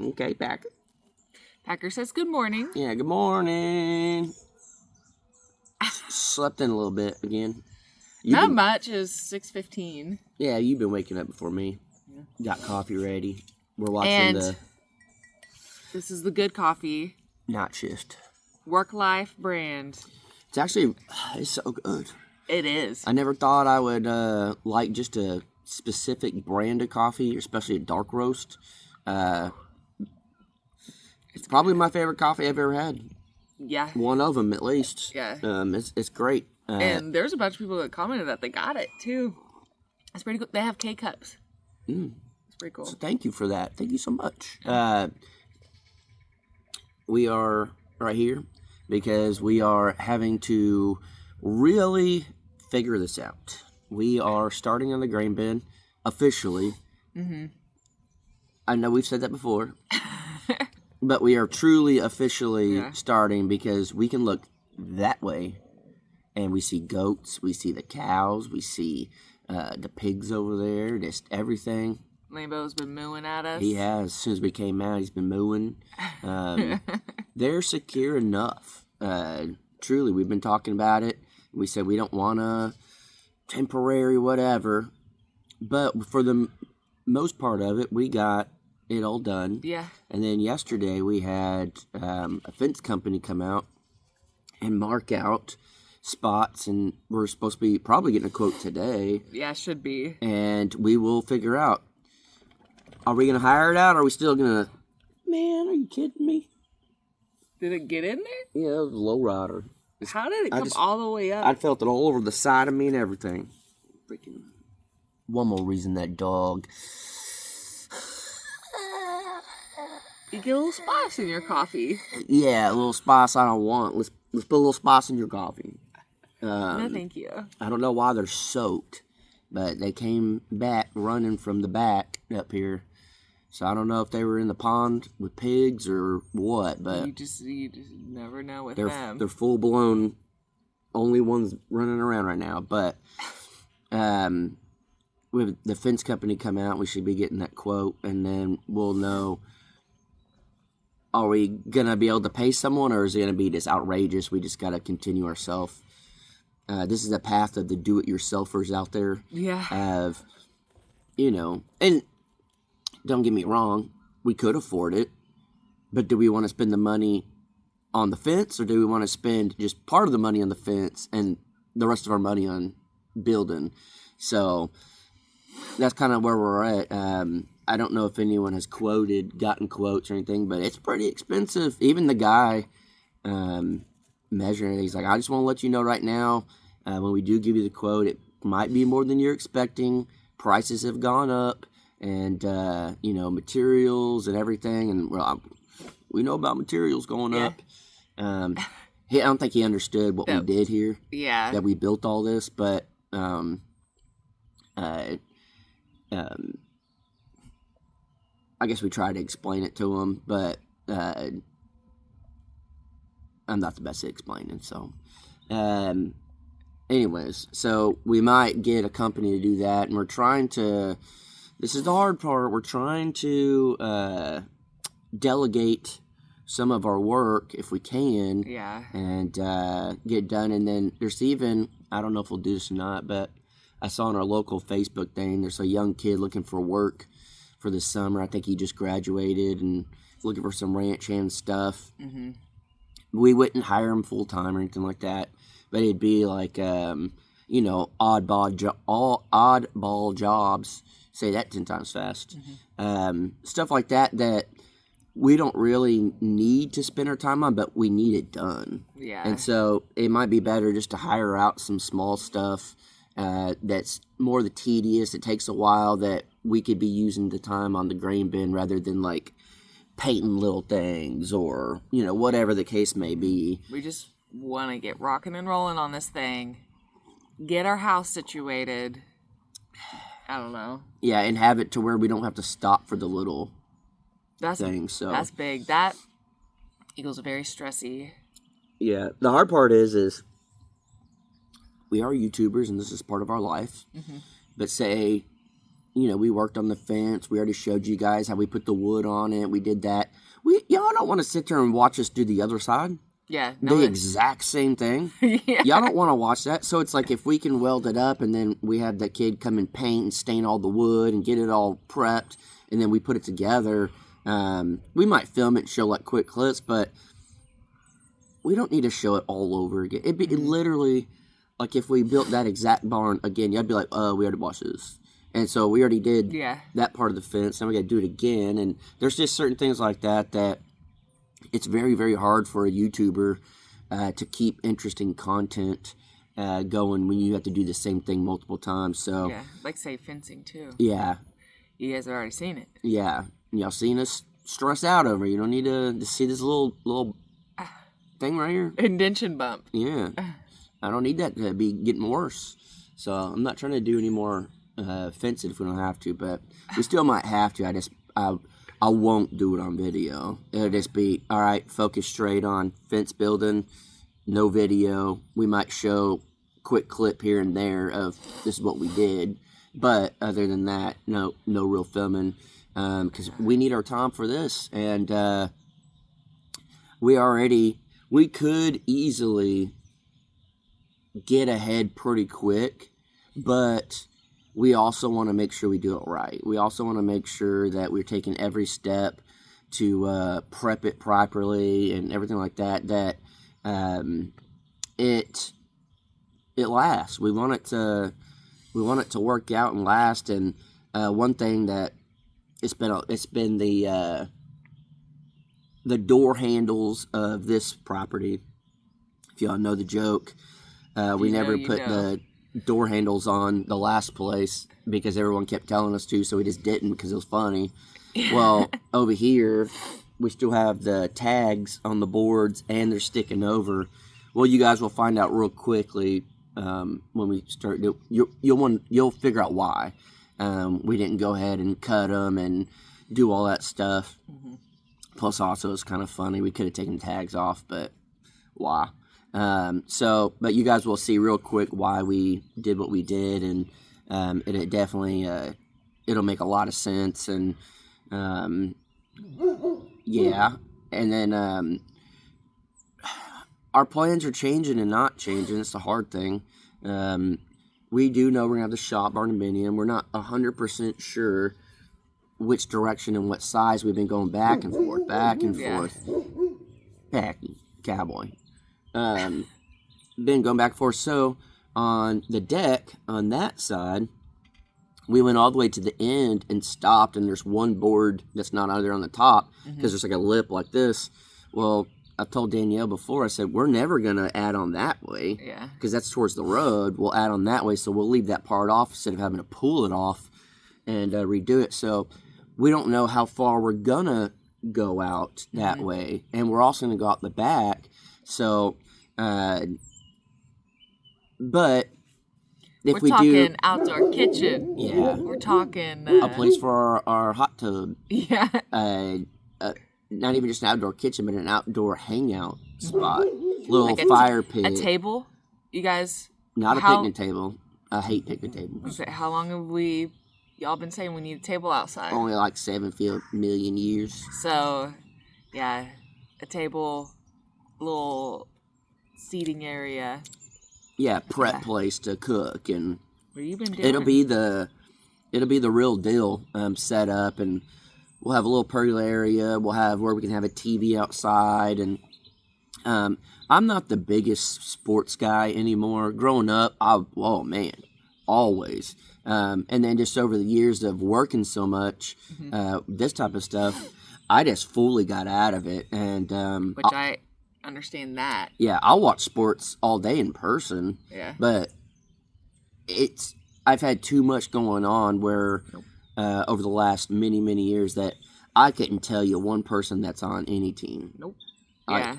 Okay, Packer. Packer says good morning. Yeah, good morning. Slept in a little bit again. Not much. It's 6:15. Yeah, you've been waking up before me. Yeah. Got coffee ready. We're watching and this is the good coffee. Night Shift. Work Life brand. It's so good. It is. I never thought I would like just a specific brand of coffee, especially a dark roast. It's probably my favorite coffee I've ever had. Yeah. One of them, at least. Yeah. It's great. And there's a bunch of people that commented that they got it, too. It's pretty cool. They have K-Cups. It's pretty cool. So thank you for that. Thank you so much. We are right here because we are having to really figure this out. We are starting on the grain bin officially. Mm-hmm. I know we've said that before. But we are truly officially starting because we can look that way and we see goats, we see the cows, we see the pigs over there, just everything. Lambo's been mooing at us. He has. As soon as we came out, he's been mooing. They're secure enough. Truly, we've been talking about it. We said we don't want a temporary whatever. But for the most part of it, we got it all done. Yeah. And then yesterday we had a fence company come out and mark out spots, and we're supposed to be probably getting a quote today. Yeah, should be. And we will figure out, are we going to hire it out, or are we still going to... Man, are you kidding me? Did it get in there? Yeah, it was a low rider. How did it come all the way up? I felt it all over the side of me and everything. Freaking... One more reason that dog... You get a little spice in your coffee. Yeah, a little spice I don't want. Let's put a little spice in your coffee. No, thank you. I don't know why they're soaked, but they came back running from the back up here. So I don't know if they were in the pond with pigs or what, but you just never know with them. They're full blown, only ones running around right now. But we have the fence company come out. We should be getting that quote, and then we'll know. Are we going to be able to pay someone, or is it going to be just outrageous? We just got to continue ourselves. This is the path of the do-it-yourselfers out there. Yeah. And don't get me wrong, we could afford it, but do we want to spend the money on the fence, or do we want to spend just part of the money on the fence and the rest of our money on building? So that's kind of where we're at. I don't know if anyone has gotten quotes or anything, but it's pretty expensive. Even the guy measuring it, he's like, I just want to let you know right now, when we do give you the quote, it might be more than you're expecting. Prices have gone up, and, materials and everything. And we know about materials going up. I don't think he understood what we did here. Yeah. That we built all this, but I guess we tried to explain it to him, but I'm not the best at explaining. So, anyways, so we might get a company to do that, and we're trying to. This is the hard part. We're trying to delegate some of our work if we can. Yeah. And get done, and then there's even, I don't know if we'll do this or not, but I saw on our local Facebook thing, there's a young kid looking for work for this summer. I think he just graduated and looking for some ranch hand stuff. Mm-hmm. We wouldn't hire him full time or anything like that, but it'd be like oddball jobs. Say that 10 times fast. Mm-hmm. Stuff like that we don't really need to spend our time on, but we need it done. Yeah. And so it might be better just to hire out some small stuff that's more the tedious. It takes a while, that we could be using the time on the grain bin rather than like painting little things or, whatever the case may be. We just want to get rocking and rolling on this thing. Get our house situated. I don't know. Yeah, and have it to where we don't have to stop for the little things. So that's big. That equals very stressy. Yeah. The hard part is we are YouTubers and this is part of our life. Mm-hmm. But say we worked on the fence. We already showed you guys how we put the wood on it. We did that. Y'all don't want to sit there and watch us do the other side. Yeah. The exact same thing. Yeah. Y'all don't want to watch that. So it's like if we can weld it up and then we have the kid come and paint and stain all the wood and get it all prepped and then we put it together. We might film it and show like quick clips, but we don't need to show it all over again. It'd be literally like if we built that exact barn again, you'd be like, we already watched this. And so we already did that part of the fence, and we got to do it again. And there's just certain things like that it's very, very hard for a YouTuber to keep interesting content going when you have to do the same thing multiple times. So yeah, like say fencing too. Yeah. You guys have already seen it. Yeah. Y'all seen us stress out over it. You don't need to see this little thing right here. Indention bump. Yeah. I don't need that to be getting worse. So I'm not trying to do any more fencing if we don't have to, but we still might have to. I won't do it on video. It'll just be, all right, focus straight on fence building, no video. We might show quick clip here and there of this is what we did. But other than that, no real filming, because we need our time for this. And we could easily get ahead pretty quick, but we also want to make sure we do it right. We also want to make sure that we're taking every step to prep it properly and everything like that, that it lasts. We want it to work out and last. And one thing that it's been the door handles of this property. If y'all know the joke, we never put the door handles on the last place because everyone kept telling us to, so we just didn't because it was funny. Well, over here we still have the tags on the boards and they're sticking over. Well, you guys will find out real quickly when we start. You'll figure out why we didn't go ahead and cut them and do all that stuff. Mm-hmm. Plus, also it's kind of funny. We could have taken tags off, but why? But you guys will see real quick why we did what we did, and it definitely it'll make a lot of sense. And yeah, and then our plans are changing and not changing. It's the hard thing. We do know we're gonna have the shop barn dominium. We're not 100% sure which direction and what size. We've been going back and forth, Packy, cowboy. Been going back and forth. So on the deck on that side, we went all the way to the end and stopped, and there's one board that's not either on the top because there's like a lip like this. Well, I told Danielle before, I said, we're never going to add on that way because that's towards the road. We'll add on that way, so we'll leave that part off instead of having to pull it off and redo it. So we don't know how far we're going to go out that way, and we're also going to go out the back. So, but if we're talking outdoor kitchen. Yeah. We're talking a place for our hot tub. Yeah. Not even just an outdoor kitchen, but an outdoor hangout spot. Little like fire pit. A table? You guys? Not a picnic table. I hate picnic tables. Okay, how long have y'all been saying we need a table outside? Only like 7 million years. So, yeah, a table, little seating area. Yeah, prep place to cook, and what have you been doing? It'll be the real deal set up, and we'll have a little pergola area. We'll have where we can have a TV outside, and I'm not the biggest sports guy anymore. Growing up, always. And then just over the years of working so much, this type of stuff, I just fully got out of it, and which I understand that. Yeah, I'll watch sports all day in person. Yeah, but I've had too much going on where over the last many years that I couldn't tell you one person that's on any team. Nope. Yeah,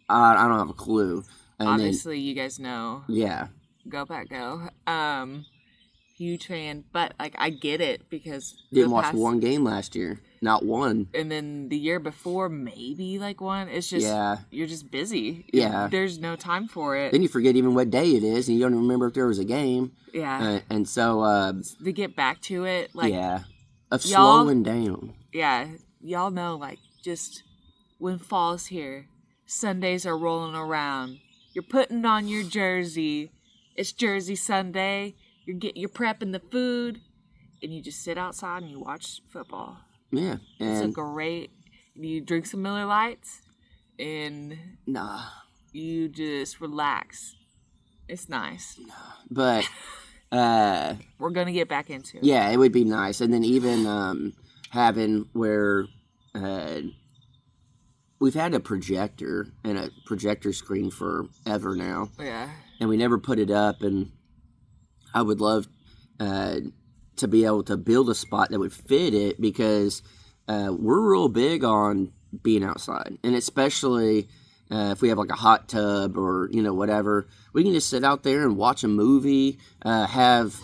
I don't have a clue. And obviously, you guys know. Yeah. Go Pack Go. Huge fan, but like I get it because didn't watch one game last year. Not one. And then the year before, maybe like one. It's just, you're just busy. Yeah. There's no time for it. Then you forget even what day it is, and you don't remember if there was a game. Yeah. And so... to get back to it, like... Yeah. Of slowing down. Yeah. Y'all know, like, just when fall's here, Sundays are rolling around. You're putting on your jersey. It's Jersey Sunday. You're prepping the food, and you just sit outside and you watch football. Yeah, it's a great. You drink some Miller Lights, and you just relax. It's nice. But we're gonna get back into it. Yeah, it would be nice, and then even having where we've had a projector and a projector screen forever now. Yeah, and we never put it up, and I would love to be able to build a spot that would fit it, because we're real big on being outside, and especially if we have like a hot tub or whatever, we can just sit out there and watch a movie, have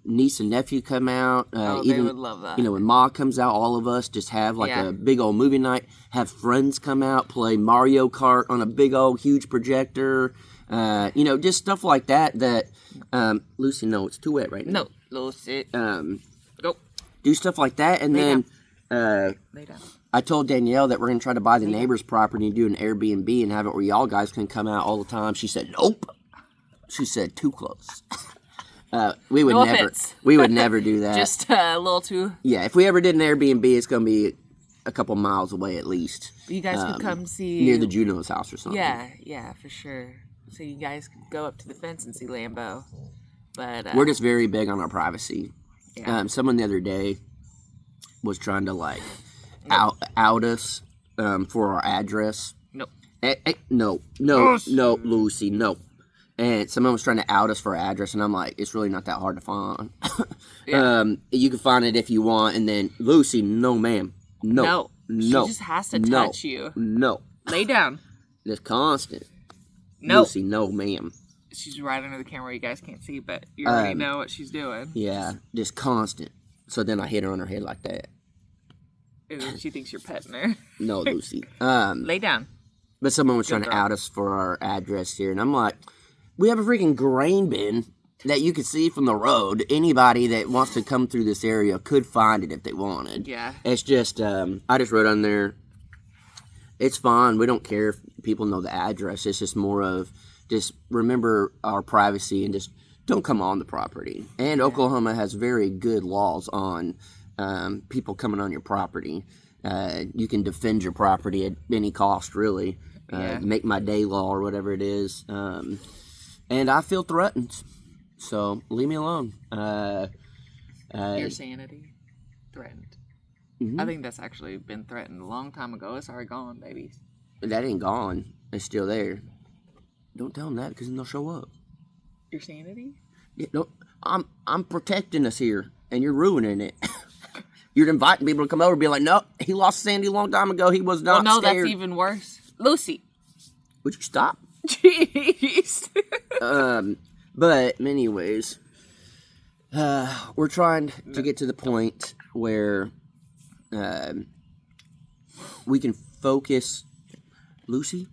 niece and nephew come out. They would love that. When Ma comes out, all of us just have like a big old movie night, have friends come out, play Mario Kart on a big old huge projector, just stuff like that Lucy, no, it's too wet right now. No, Lucy. Go. Do stuff like that, and Lay then down. I told Danielle that we're going to try to buy the neighbor's property and do an Airbnb and have it where y'all guys can come out all the time. She said, nope. She said, too close. We would never do that. Just a little too. Yeah, if we ever did an Airbnb, it's going to be a couple miles away at least. You guys could come see. Near the Juno's house or something. Yeah, for sure. So you guys could go up to the fence and see Lambo. But we're just very big on our privacy. Yeah. Someone the other day was trying to out us for our address. Nope. No, Lucy, no. And someone was trying to out us for our address, and I'm like, it's really not that hard to find. You can find it if you want, and then Lucy, no, ma'am, no. She just has to touch you. No. Lay down. It's constant. No. Lucy, no, ma'am. She's right under the camera. You guys can't see, but you already know what she's doing. Yeah, just constant. So then I hit her on her head like that. And then she thinks you're petting her. No, Lucy. Lay down. But someone was trying to out us for our address here, and I'm like, we have a freaking grain bin that you could see from the road. Anybody that wants to come through this area could find it if they wanted. Yeah. It's just, I just wrote on there, it's fine. We don't care if people know the address. It's just more of just remember our privacy and just don't come on the property. And Oklahoma has very good laws on people coming on your property. You can defend your property at any cost, really. Make my day law or whatever it is. And I feel threatened. So leave me alone. Your sanity threatened. Mm-hmm. I think that's actually been threatened a long time ago. It's already gone, babies. That ain't gone. It's still there. Don't tell them that, because then they'll show up. Your sanity? Yeah, no, I'm protecting us here, and you're ruining it. You're inviting people to come over and be like, no, he lost Sandy a long time ago. He was not scared. That's even worse. Lucy. Would you stop? Jeez. But anyways, we're trying to get to the point where we can focus. Lucy?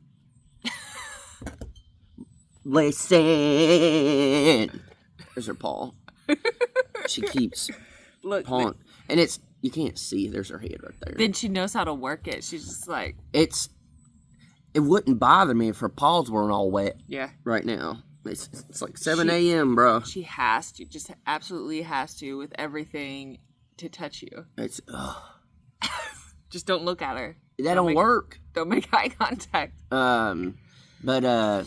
Listen. There's her paw. She keeps pawing. And you can't see. There's her head right there. Then she knows how to work it. She's just like... It wouldn't bother me if her paws weren't all wet. Yeah. Right now. It's like 7 a.m., bro. She has to. Just absolutely has to, with everything, to touch you. It's... Just don't look at her. That don't work. Don't make eye contact. But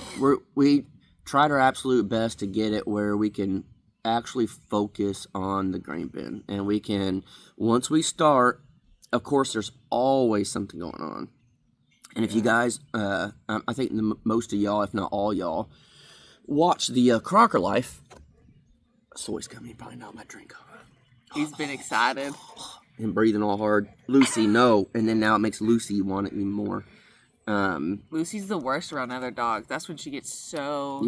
we tried our absolute best to get it where we can actually focus on the grain bin. And we can, once we start, of course, there's always something going on. And if you guys, I think most of y'all, if not all y'all, watch the Crocker Life. Soy's coming, probably not my drink. He's been excited. And breathing all hard. Lucy, no. And then now it makes Lucy want it even more. Lucy's the worst around other dogs. That's when she gets so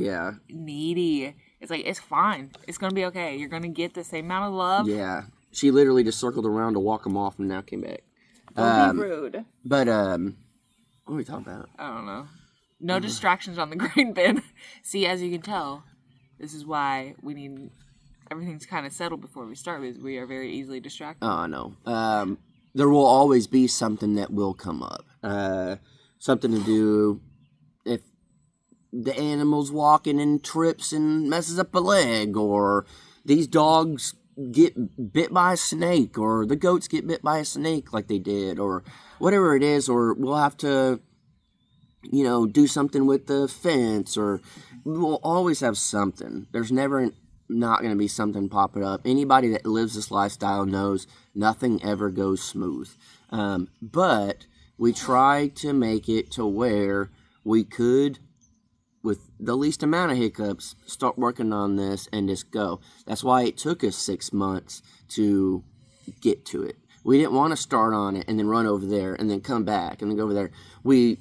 needy. It's like, it's fine. It's going to be okay. You're going to get the same amount of love. Yeah. she literally just circled around to walk them off and now came back. Don't be rude. But, what are we talking about? I don't know. No distractions on the grain bin. See, as you can tell, this is why we need everything's kind of settled before we start, because we are very easily distracted. Oh, I know. There will always be something that will come up. Something to do if the animal's walking and trips and messes up a leg, or these dogs get bit by a snake, or the goats get bit by a snake like they did, or whatever it is, or we'll have to, do something with the fence, or we'll always have something. There's never not going to be something popping up. Anybody that lives this lifestyle knows nothing ever goes smooth. But we try to make it to where we could, with the least amount of hiccups, start working on this and just go. That's why it took us 6 months to get to it. We didn't want to start on it and then run over there and then come back and then go over there. We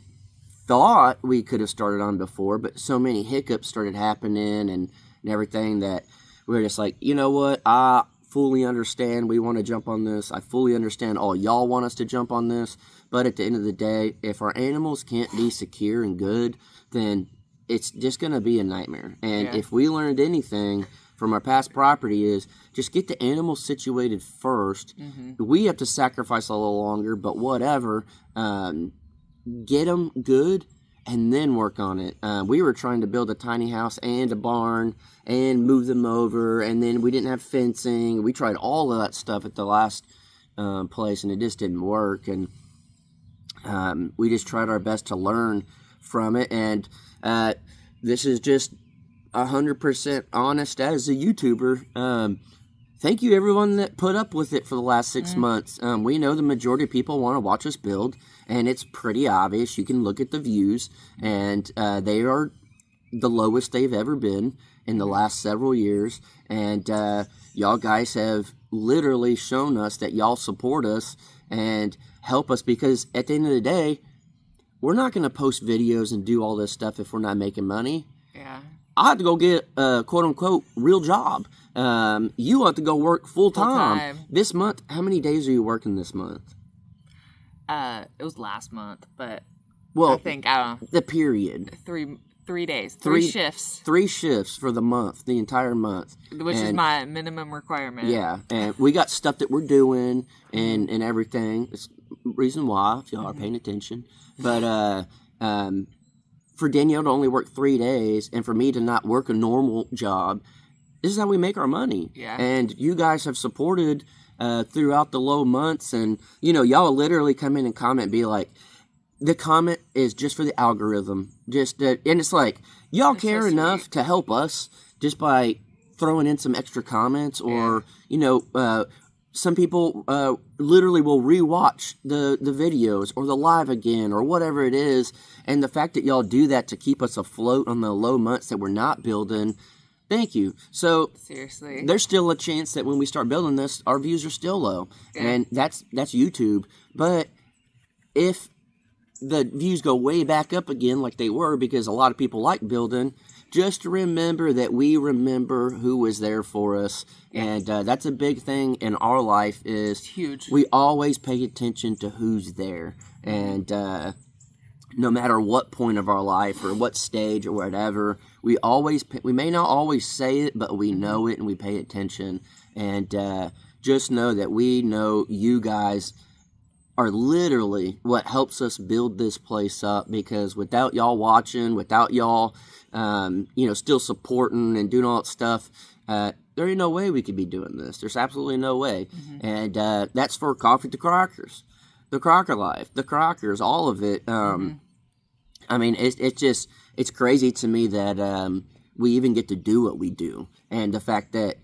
thought we could have started on before, but so many hiccups started happening and everything that we were just like, you know what? I fully understand we want to jump on this. I fully understand all y'all want us to jump on this. But at the end of the day, if our animals can't be secure and good, then it's just going to be a nightmare. And if we learned anything from our past property is just get the animals situated first. We have to sacrifice a little longer, but whatever. Get them good and then work on it. We were trying to build a tiny house and a barn and move them over, and then we didn't have fencing. We tried all of that stuff at the last place, and it just didn't work. And we just tried our best to learn from it. And this is just 100% honest as a YouTuber. Thank you, everyone that put up with it for the last 6 months. We know the majority of people want to watch us build, and it's pretty obvious. You can look at the views, and they are the lowest they've ever been in the last several years. And y'all guys have literally shown us that y'all support us and help us, because at the end of the day, we're not going to post videos and do all this stuff if we're not making money. Yeah. I have to go get a quote-unquote real job. You have to go work full-time. This month, how many days are you working this month? It was last month, but well, I think, I don't know. The period. 3 days. 3 shifts. 3 shifts for the month, the entire month. Which is my minimum requirement. Yeah, and we got stuff that we're doing and everything. It's the reason why, if y'all are paying attention. But for Danielle to only work 3 days and for me to not work a normal job, this is how we make our money. Yeah. And you guys have supported throughout the low months, and y'all literally come in and comment and be like, the comment is just for the algorithm. And it's like, y'all care enough to help us just by throwing in some extra comments, or some people literally will rewatch the videos or the live again or whatever it is. And the fact that y'all do that to keep us afloat on the low months that we're not building, thank you. So seriously, there's still a chance that when we start building this, our views are still low. Yeah. And that's YouTube. But if the views go way back up again like they were, because a lot of people like building, just remember that we remember who was there for us. Yeah. And that's a big thing in our life, is it's huge. We always pay attention to who's there. And no matter what point of our life or what stage or whatever, we may not always say it, but we know it and we pay attention. And just know that we know you guys are literally what helps us build this place up, because without y'all watching, without y'all still supporting and doing all that stuff, there ain't no way we could be doing this. There's absolutely no way. And that's for Coffee to Crockers, the Crocker Life, the Crockers, all of it. I mean, it's crazy to me that we even get to do what we do. And the fact that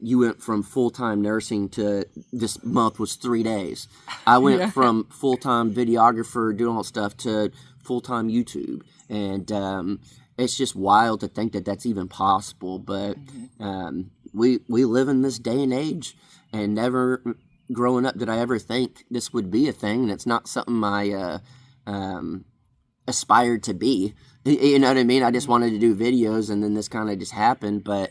you went from full-time nursing to this month was 3 days. I went from full-time videographer doing all that stuff to full-time YouTube. And it's just wild to think that that's even possible. But we live in this day and age, and never growing up did I ever think this would be a thing. And it's not something I aspired to be. You know what I mean? I just wanted to do videos, and then this kind of just happened. But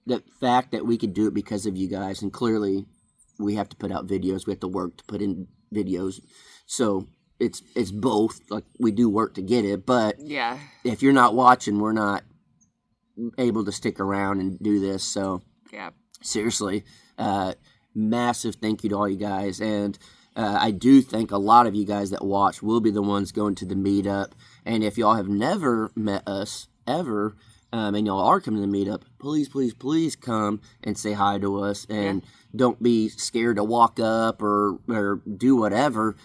the fact that we could do it because of you guys, and clearly we have to put out videos. We have to work to put in videos. So it's both. Like, we do work to get it, but Yeah. if you're not watching, we're not able to stick around and do this. So Yeah. seriously, massive thank you to all you guys. And I do think a lot of you guys that watch will be the ones going to the meetup. And if y'all have never met us ever, and y'all are coming to the meetup, please come and say hi to us. And don't be scared to walk up or do whatever.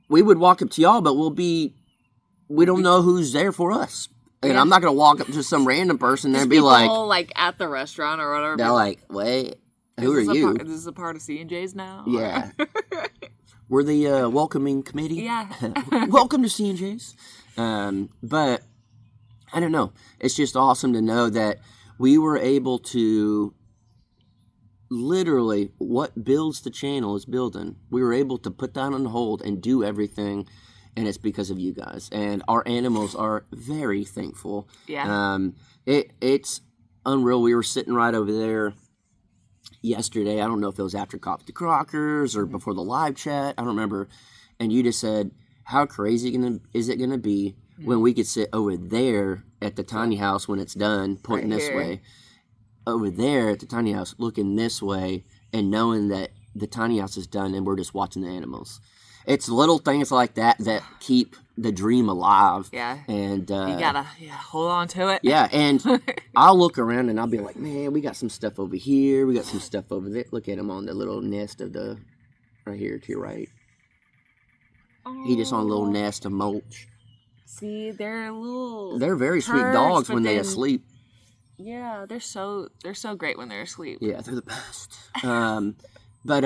We would walk up to y'all, but we don't know who's there for us. And I'm not going to walk up to some random person there and be like at the restaurant or whatever. They're like, wait, who are you? This is a part of C&J's now? Yeah. We're the welcoming committee. Yeah. Welcome to C&J's. But I don't know. It's just awesome to know that we were able to literally, what builds the channel is building. We were able to put that on hold and do everything, and it's because of you guys. And our animals are very thankful. Yeah. It's unreal. We were sitting right over there yesterday. I don't know if it was after Coffee to Crockers or before the live chat. I don't remember. And you just said, how crazy is it going to be when we could sit over there at the tiny house when it's done, pointing this way, over there at the tiny house, looking this way, and knowing that the tiny house is done and we're just watching the animals. It's little things like that that keep the dream alive. Yeah. And you gotta hold on to it. Yeah, and I'll look around and I'll be like, man, we got some stuff over here. We got some stuff over there. Look at him on the little nest of the, right here to your right. Oh. He just on a little nest of mulch. See, they're very sweet dogs when they're asleep. Yeah, they're so great when they're asleep. Yeah, they're the best. But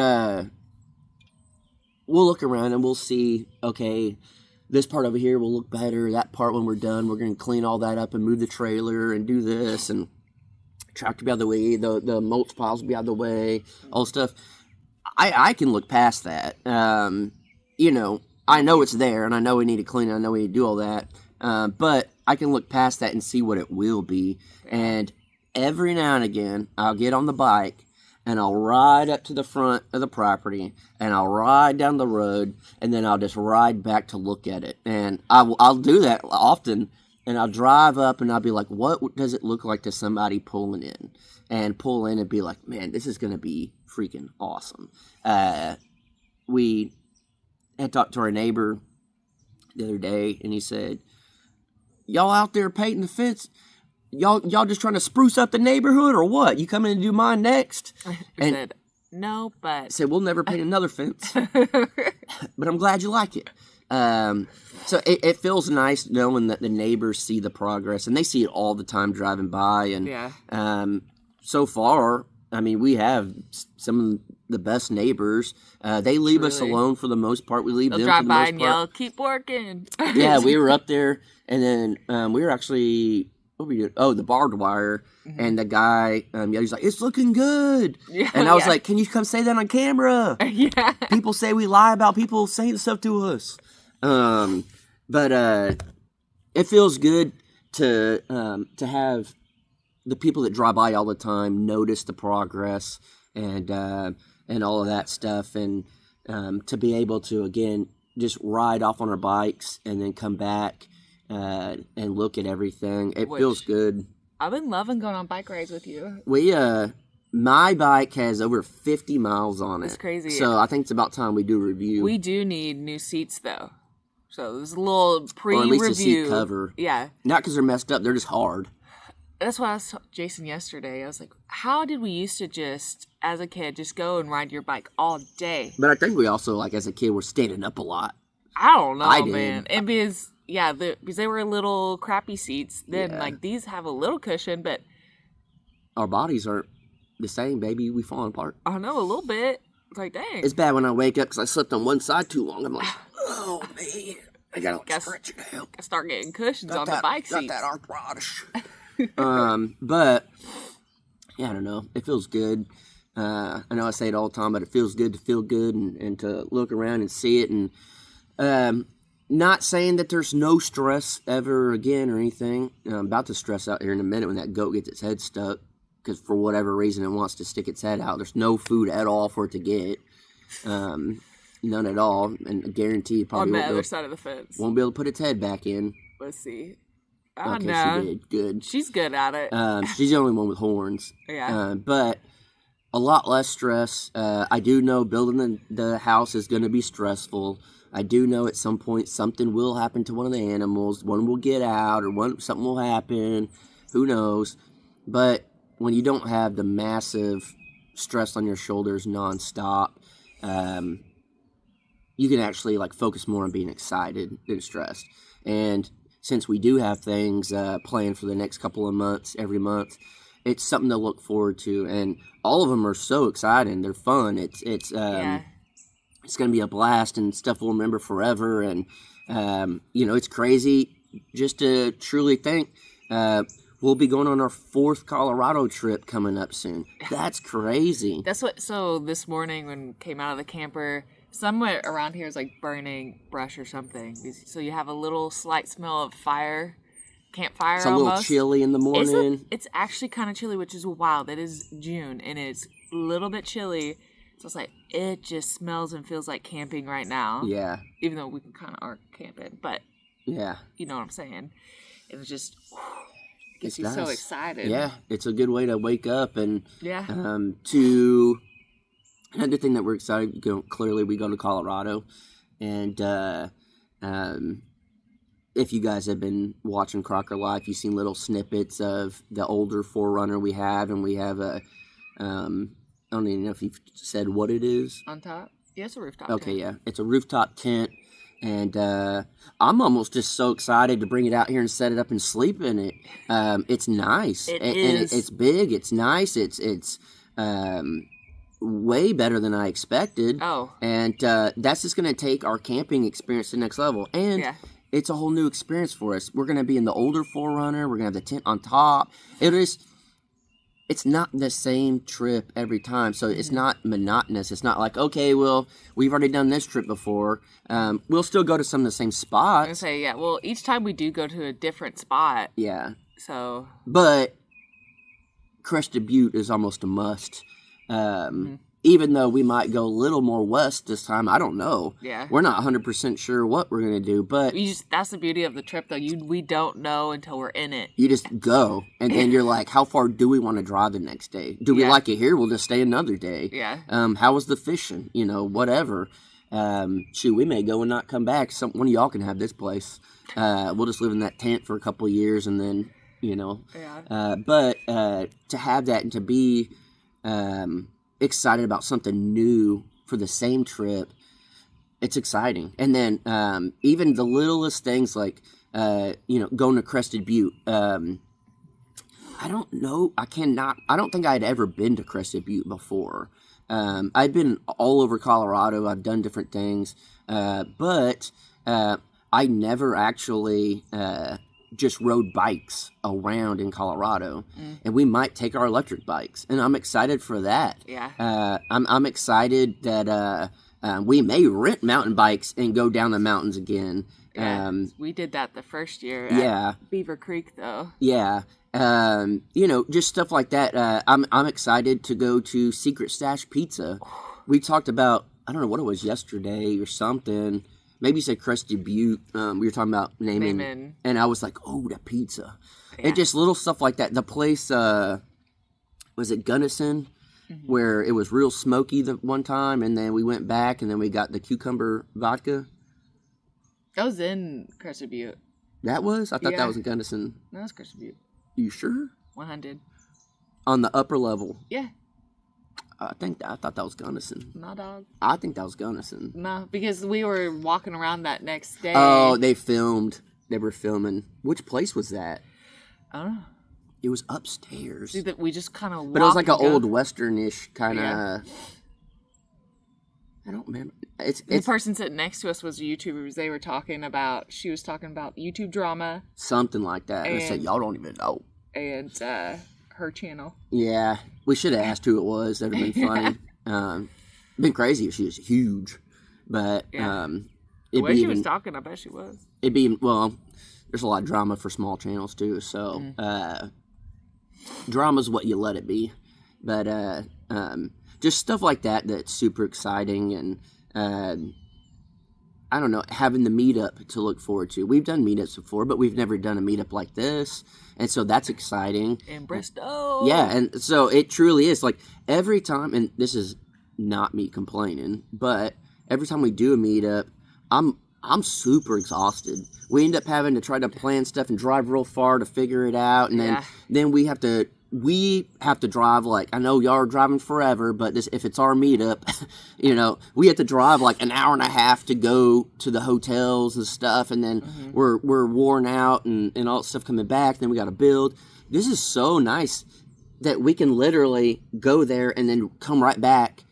we'll look around and we'll see, okay, this part over here will look better. That part, when we're done, we're going to clean all that up and move the trailer and do this, and tractor be out of the way, the mulch piles will be out of the way, all stuff. I can look past that. You know, I know it's there, and I know we need to clean it, I know we need to do all that, but I can look past that and see what it will be. And every now and again, I'll get on the bike, and I'll ride up to the front of the property, and I'll ride down the road, and then I'll just ride back to look at it. And I'll do that often, and I'll drive up, and I'll be like, what does it look like to somebody pulling in? And pull in and be like, man, this is going to be freaking awesome. We had talked to our neighbor the other day, and he said, y'all out there painting the fence? Y'all just trying to spruce up the neighborhood or what? You coming to do mine next? I said, no, but... I said, we'll never paint another fence. But I'm glad you like it. So it feels nice knowing that the neighbors see the progress, and they see it all the time driving by. And so far, I mean, we have some of the best neighbors. They leave us alone for the most part. We leave them for the most part. They'll drive by and yell, keep working. Yeah, we were up there, and then we were actually... What were we doing? Oh, the barbed wire. Mm-hmm. And the guy, he's like, it's looking good. Yeah, and I was like, can you come say that on camera? Yeah. People say we lie about people saying stuff to us. But it feels good to have the people that drive by all the time notice the progress and all of that stuff. And to be able to, again, just ride off on our bikes and then come back and look at everything. It feels good. I've been loving going on bike rides with you. My bike has over 50 miles on it. It's crazy. So I think it's about time we do a review. We do need new seats, though. So there's a little pre-review. Or at least a seat cover. Yeah. Not because they're messed up. They're just hard. That's what I was telling Jason yesterday. I was like, how did we used to just, as a kid, just go and ride your bike all day? But I think we also, like, as a kid, were standing up a lot. I don't know, man. And because... Yeah, because they were little crappy seats. Then, like, these have a little cushion, but... Our bodies aren't the same, baby. We fall apart. I know, a little bit. It's like, dang. It's bad when I wake up because I slept on one side too long. I'm like, oh, man. I gotta stretch it out. Gotta start getting cushions on the bike seats. Got that arthritis. But, yeah, I don't know. It feels good. I know I say it all the time, but it feels good to feel good and to look around and see it. And, Not saying that there's no stress ever again or anything. I'm about to stress out here in a minute when that goat gets its head stuck, because for whatever reason it wants to stick its head out. There's no food at all for it to get. None at all. And I guarantee you probably on the other side of the fence. Won't be able to put its head back in. Let's see. Okay, no. she did. Good. She's good at it. She's the only one with horns. Yeah. But a lot less stress. I do know building the house is going to be stressful. I do know at some point something will happen to one of the animals. One will get out, or something will happen. Who knows? But when you don't have the massive stress on your shoulders nonstop, you can actually like focus more on being excited than stressed. And since we do have things planned for the next couple of months, every month, it's something to look forward to. And all of them are so exciting. They're fun. It's going to be a blast, and stuff we'll remember forever. And, it's crazy just to truly think we'll be going on our 4th Colorado trip coming up soon. That's crazy. So this morning when we came out of the camper, somewhere around here is like burning brush or something. So you have a little slight smell of campfire It's a almost. little chilly in the morning. It's actually kind of chilly, which is wild. It is June, and it's a little bit chilly. So it's like, it just smells and feels like camping right now. Yeah. Even though we kind of are camping, but yeah, you know what I'm saying. It was just, gets you nice. so excited. Yeah, it's a good way to wake up. And yeah. To another thing that we're excited, clearly we go to Colorado. And if you guys have been watching Crocker Life, you've seen little snippets of the older 4Runner we have. And we have I don't even know if you've said what it is. On top? Yeah, it's a rooftop tent. Okay, tent. yeah. It's a rooftop tent. And I'm almost just so excited to bring it out here and set it up and sleep in it. It's nice. It is. And it's big. It's nice. It's way better than I expected. Oh. And that's just going to take our camping experience to the next level. And it's a whole new experience for us. We're going to be in the older 4Runner. We're going to have the tent on top. It's not the same trip every time, so it's not monotonous. It's not like, okay, well, we've already done this trip before. We'll still go to some of the same spots. I was gonna say, yeah. Well, each time we do go to a different spot. Yeah. So. But Crested Butte is almost a must. Even though we might go a little more west this time, I don't know. Yeah. We're not 100% sure what we're going to do, but... that's the beauty of the trip, though. We don't know until we're in it. You just go, and then you're like, how far do we want to drive the next day? Do we like it here? We'll just stay another day. Yeah. How was the fishing? Whatever. We may go and not come back. One of y'all can have this place. We'll just live in that tent for a couple of years, and then, Yeah. But to have that and to be... excited about something new for the same trip, it's exciting. And then even the littlest things like going to Crested Butte. I don't know. I don't think I'd ever been to Crested Butte before. I'd been all over Colorado. I've done different things, but I never actually just rode bikes around in Colorado, and we might take our electric bikes, and I'm excited for that. Yeah. I'm excited that we may rent mountain bikes and go down the mountains again. Yeah, we did that the first year at Beaver Creek, though. Yeah. Just stuff like that. I'm excited to go to Secret Stash Pizza. We talked about, I don't know what it was yesterday or something. Maybe you said Crested Butte. We were talking about naming. And I was like, oh, the pizza. Yeah. It just little stuff like that. The place, was it Gunnison? Where it was real smoky the one time, and then we went back, and then we got the cucumber vodka. That was in Crested Butte. That was? I thought that was in Gunnison. No, that was Crested Butte. You sure? 100. On the upper level? Yeah. I thought that was Gunnison. No, dog. I think that was Gunnison. No, because we were walking around that next day. Oh, they filmed. They were filming. Which place was that? I don't know. It was upstairs. See, that we just kind of walked. But it was like an old western-ish kind of... Yeah. I don't remember. The person sitting next to us was YouTubers. They were talking about... She was talking about YouTube drama. Something like that. And I said, y'all don't even know. And her channel. Yeah. We should have asked who it was. That would have been funny. Been crazy if she was huge. But, The way she was talking, I bet she was. It'd be, well, there's a lot of drama for small channels too, so drama's what you let it be. But just stuff like that that's super exciting, and I don't know, having the meetup to look forward to. We've done meetups before, but we've never done a meetup like this, and so that's exciting. In Bristol. Yeah, and so it truly is. Like, every time, and this is not me complaining, but every time we do a meetup, I'm super exhausted. We end up having to try to plan stuff and drive real far to figure it out, and then we have to drive, like, I know y'all are driving forever, but if it's our meetup, we have to drive like an hour and a half to go to the hotels and stuff, and then we're worn out and all that stuff coming back, then we got to build. This is so nice that we can literally go there and then come right back,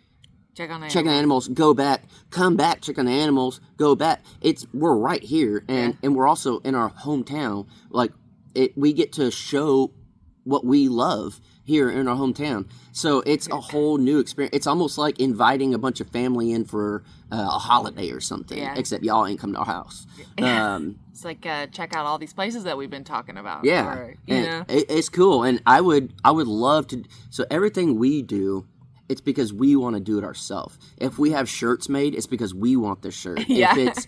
check on the animals, go back, come back, check on the animals, go back. We're right here, and we're also in our hometown. Like, we get to show what we love here in our hometown. So it's a whole new experience. It's almost like inviting a bunch of family in for a holiday or something, except y'all ain't come to our house. It's like check out all these places that we've been talking about. Yeah, or, it's cool, and I would love to. So everything we do, it's because we want to do it ourselves. If we have shirts made, it's because we want the shirt. If it's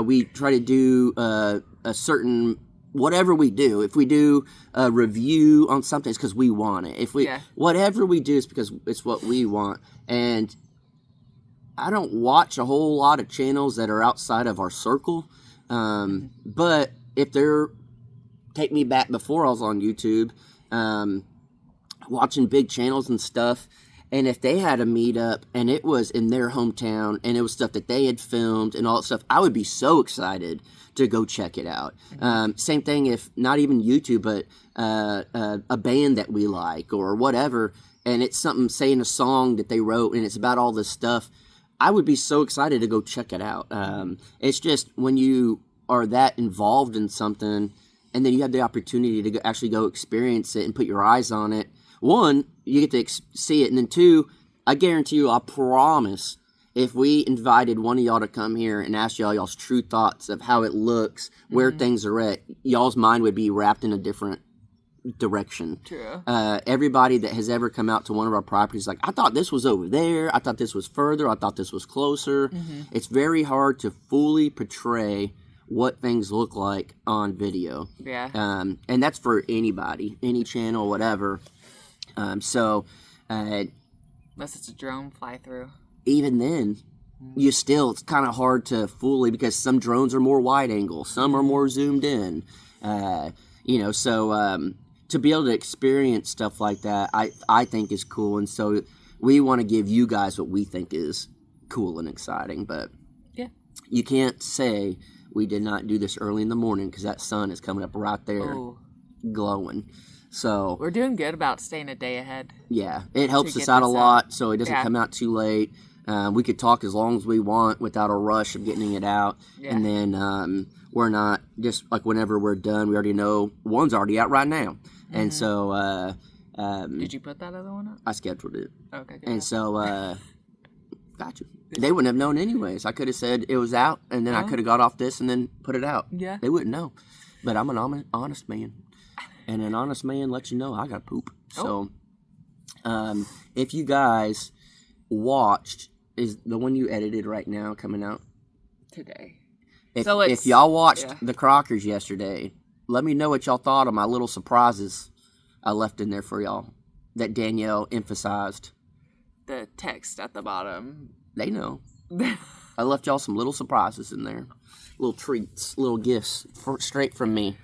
we try to do a certain, whatever we do, if we do a review on something, it's because we want it. If we whatever we do, is because it's what we want. And I don't watch a whole lot of channels that are outside of our circle, but if they're, take me back before I was on YouTube, watching big channels and stuff, and if they had a meetup and it was in their hometown and it was stuff that they had filmed and all that stuff, I would be so excited to go check it out. Same thing if not even YouTube, but a band that we like or whatever, and it's something, saying a song that they wrote and it's about all this stuff, I would be so excited to go check it out. It's just when you are that involved in something and then you have the opportunity to actually go experience it and put your eyes on it, one, you get to see it, and then two, I guarantee you, I promise, if we invited one of y'all to come here and ask y'all's true thoughts of how it looks, where things are at, y'all's mind would be wrapped in a different direction. True. Everybody that has ever come out to one of our properties, like, I thought this was over there, I thought this was further, I thought this was closer. It's very hard to fully portray what things look like on video. Yeah. And that's for anybody, any channel, whatever. Unless it's a drone fly through. Even then, it's kind of hard to fully, because some drones are more wide angle, some are more zoomed in, so to be able to experience stuff like that, I think is cool. And so we want to give you guys what we think is cool and exciting, but you can't say we did not do this early in the morning, because that sun is coming up right there, glowing. So we're doing good about staying a day ahead. Yeah, it helps us out a lot, so it doesn't come out too late. We could talk as long as we want without a rush of getting it out. And then we're not, just like whenever we're done, we already know one's already out right now. And so did you put that other one up? I scheduled it. Okay, good. And so got you. They wouldn't have known anyways. I could have said it was out, and then I could have got off this and then put it out. Yeah. They wouldn't know. But I'm an honest man. And an honest man lets you know I got poop. So, if you guys watched, is the one you edited right now coming out today? If y'all watched the Crockers yesterday, let me know what y'all thought of my little surprises I left in there for y'all that Danielle emphasized. The text at the bottom. They know. I left y'all some little surprises in there, little treats, little gifts straight from me.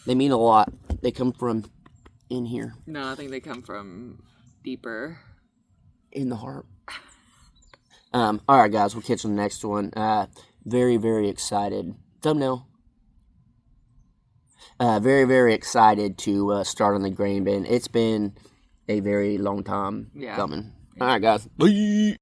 They mean a lot. They come from in here. No, I think they come from deeper. In the heart. All right, guys. We'll catch you on the next one. Very, very excited. Thumbnail. Very, very excited to start on the grain bin. It's been a very long time coming. All right, guys. Bye.